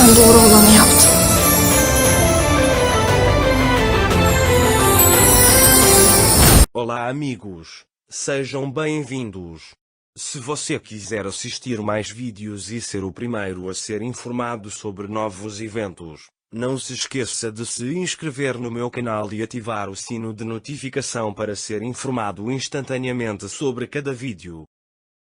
en doğru olanı yaptım. Olá amigos, sejam bem-vindos. Se você quiser assistir mais vídeos e ser o primeiro a ser informado sobre novos eventos, não se esqueça de se inscrever no meu canal e ativar o sino de notificação para ser informado instantaneamente sobre cada vídeo.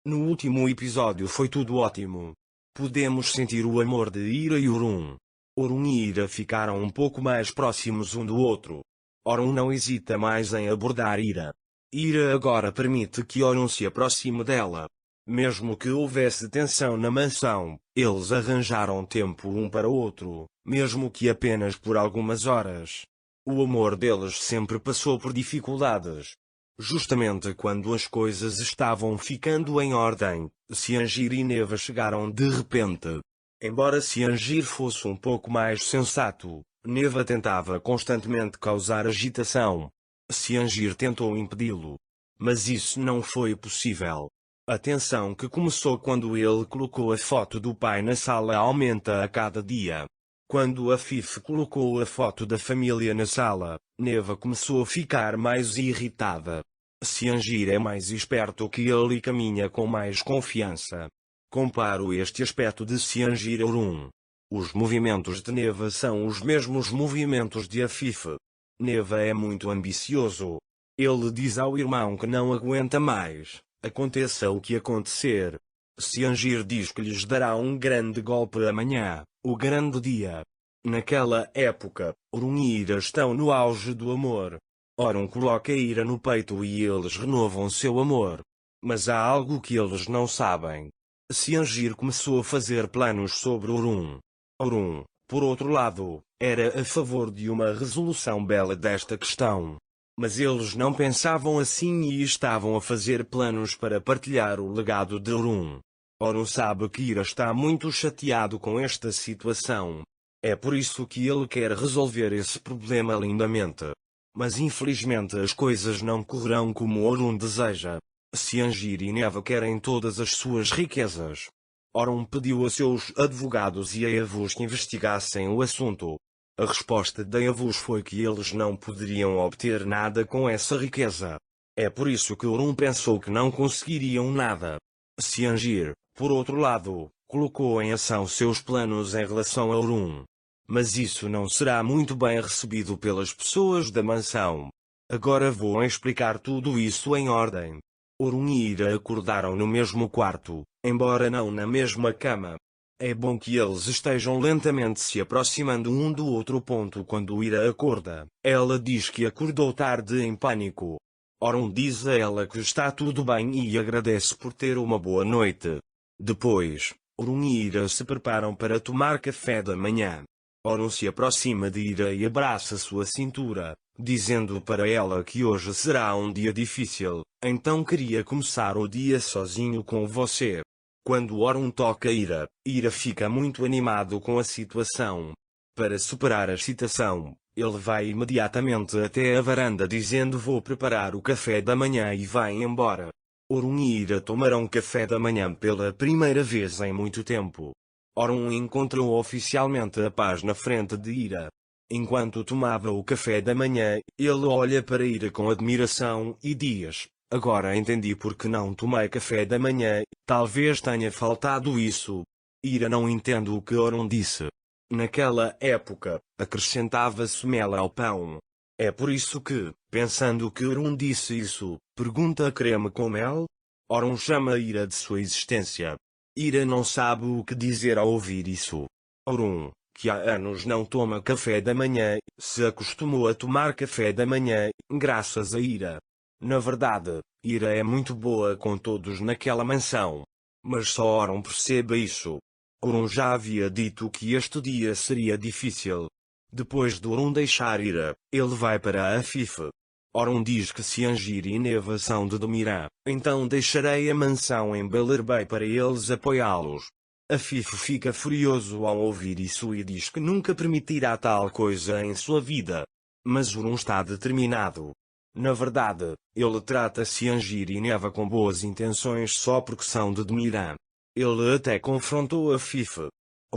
No último episódio foi tudo ótimo. Podemos sentir o amor de Ira e Orun. Orun e Ira ficaram um pouco mais próximos um do outro. Orun não hesita mais em abordar Ira. Ira agora permite que Orun se aproxime dela. Mesmo que houvesse tensão na mansão, eles arranjaram tempo um para o outro, mesmo que apenas por algumas horas. O amor deles sempre passou por dificuldades. Justamente quando as coisas estavam ficando em ordem, Ciangir e Neva chegaram de repente. Embora Ciangir fosse um pouco mais sensato, Neva tentava constantemente causar agitação. Ciangir tentou impedi-lo. Mas isso não foi possível. A tensão que começou quando ele colocou a foto do pai na sala aumenta a cada dia. Quando Afif colocou a foto da família na sala, Neva começou a ficar mais irritada. Ciangir é mais esperto que ele e caminha com mais confiança. Comparo este aspecto de Ciangir a Orun. Os movimentos de Neva são os mesmos movimentos de Afif. Neva é muito ambicioso. Ele diz ao irmão que não aguenta mais, aconteça o que acontecer. Ciangir diz que lhes dará um grande golpe amanhã, o grande dia. Naquela época, Orun e Ira estão no auge do amor. Orun coloca Ira no peito e eles renovam seu amor. Mas há algo que eles não sabem. Ciangir começou a fazer planos sobre Orun. Orun, por outro lado, era a favor de uma resolução bela desta questão. Mas eles não pensavam assim e estavam a fazer planos para partilhar o legado de Orun. Orun sabe que Ira está muito chateado com esta situação. É por isso que ele quer resolver esse problema lindamente. Mas infelizmente as coisas não correrão como Orun deseja. Ciangir e Neva querem todas as suas riquezas. Orun pediu a seus advogados e a Yavuz que investigassem o assunto. A resposta da Yavuz foi que eles não poderiam obter nada com essa riqueza. É por isso que Orun pensou que não conseguiriam nada. Ciangir, por outro lado, colocou em ação seus planos em relação a Orun. Mas isso não será muito bem recebido pelas pessoas da mansão. Agora vou explicar tudo isso em ordem. Orun e Ira acordaram no mesmo quarto, embora não na mesma cama. É bom que eles estejam lentamente se aproximando um do outro ponto quando Ira acorda. Ela diz que acordou tarde em pânico. Orun diz a ela que está tudo bem e agradece por ter uma boa noite. Depois, Orun e Ira se preparam para tomar café da manhã. Orun se aproxima de Ira e abraça sua cintura, dizendo para ela que hoje será um dia difícil, então queria começar o dia sozinho com você. Quando Orun toca Ira, Ira fica muito animado com a situação. Para superar a excitação, ele vai imediatamente até a varanda dizendo vou preparar o café da manhã e vai embora. Orun e Ira tomarão café da manhã pela primeira vez em muito tempo. Orun encontrou oficialmente a paz na frente de Ira. Enquanto tomava o café da manhã, ele olha para Ira com admiração e diz: agora entendi por que não tomei café da manhã, talvez tenha faltado isso. Ira não entende o que Orun disse. Naquela época, acrescentava-se mel ao pão. É por isso que, pensando que Orun disse isso, pergunta creme com mel? Orun chama Ira de sua existência. Ira não sabe o que dizer ao ouvir isso. Orun, que há anos não toma café da manhã, se acostumou a tomar café da manhã, graças a Ira. Na verdade, Ira é muito boa com todos naquela mansão. Mas só Orun percebe isso. Orun já havia dito que este dia seria difícil. Depois de Orun deixar Ira, ele vai para Afif. Orun diz que Ciangir e Neva são de Domirã, então deixarei a mansão em Belerbey para eles apoiá-los. Afif fica furioso ao ouvir isso e diz que nunca permitirá tal coisa em sua vida. Mas Orun está determinado. Na verdade, ele trata Ciangir e Neva com boas intenções só porque são de Domirã. Ele até confrontou Afif.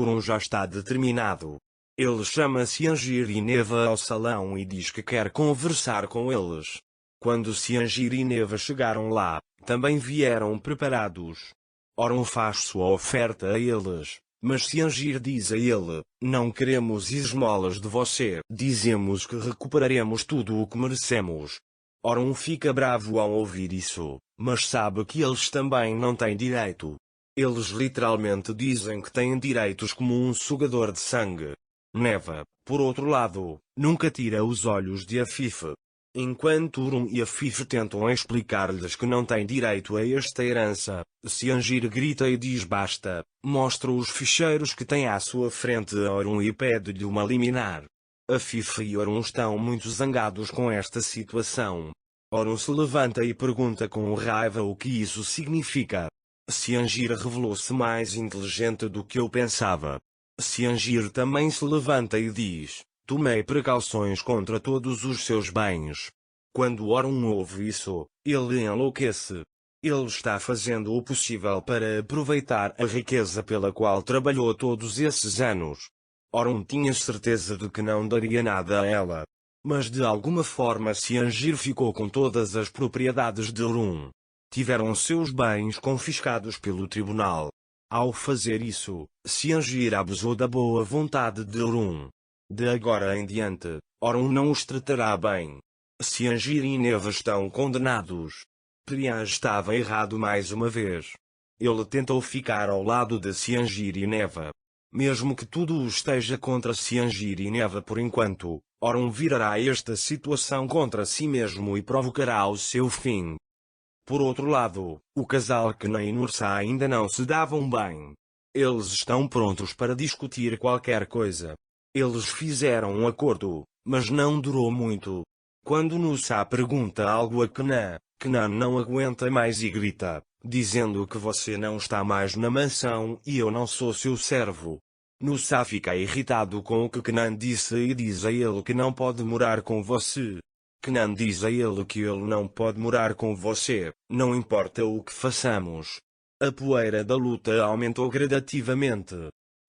Orun já está determinado. Ele chama Ciangir e Neva ao salão e diz que quer conversar com eles. Quando Ciangir e Neva chegaram lá, também vieram preparados. Orun faz sua oferta a eles, mas Ciangir diz a ele: não queremos esmolas de você. Dizemos que recuperaremos tudo o que merecemos. Orun fica bravo ao ouvir isso, mas sabe que eles também não têm direito. Eles literalmente dizem que têm direitos como um sugador de sangue. Neva, por outro lado, nunca tira os olhos de Afif. Enquanto Orun e Afif tentam explicar-lhes que não têm direito a esta herança, Ciangir grita e diz basta, mostra os ficheiros que tem à sua frente a Orun e pede-lhe uma liminar. Afif e Orun estão muito zangados com esta situação. Orun se levanta e pergunta com raiva o que isso significa. Ciangir revelou-se mais inteligente do que eu pensava. Ciangir também se levanta e diz: tomei precauções contra todos os seus bens. Quando Orun ouve isso, ele enlouquece. Ele está fazendo o possível para aproveitar a riqueza pela qual trabalhou todos esses anos. Orun tinha certeza de que não daria nada a ela. Mas de alguma forma Ciangir ficou com todas as propriedades de Orun. Tiveram seus bens confiscados pelo tribunal. Ao fazer isso, Ciangir abusou da boa vontade de Orun. De agora em diante, Orun não os tratará bem. Ciangir e Neva estão condenados. Priyan estava errado mais uma vez. Ele tentou ficar ao lado de Ciangir e Neva. Mesmo que tudo esteja contra Ciangir e Neva por enquanto, Orun virará esta situação contra si mesmo e provocará o seu fim. Por outro lado, o casal Kenan e Nursa ainda não se davam bem. Eles estão prontos para discutir qualquer coisa. Eles fizeram um acordo, mas não durou muito. Quando Nursa pergunta algo a Kenan, Kenan não aguenta mais e grita, dizendo que você não está mais na mansão e eu não sou seu servo. Nursa fica irritado com o que Kenan disse e diz a ele que não pode morar com você. Kenan diz a ele que ele não pode morar com você, não importa o que façamos. A poeira da luta aumentou gradativamente.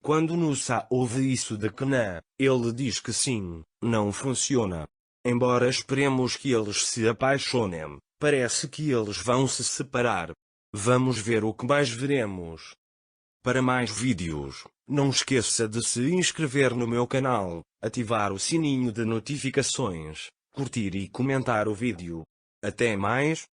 Quando Nursa ouve isso de Kenan, ele diz que sim, não funciona. Embora esperemos que eles se apaixonem, parece que eles vão se separar. Vamos ver o que mais veremos. Para mais vídeos, não esqueça de se inscrever no meu canal, ativar o sininho de notificações, curtir e comentar o vídeo. Até mais.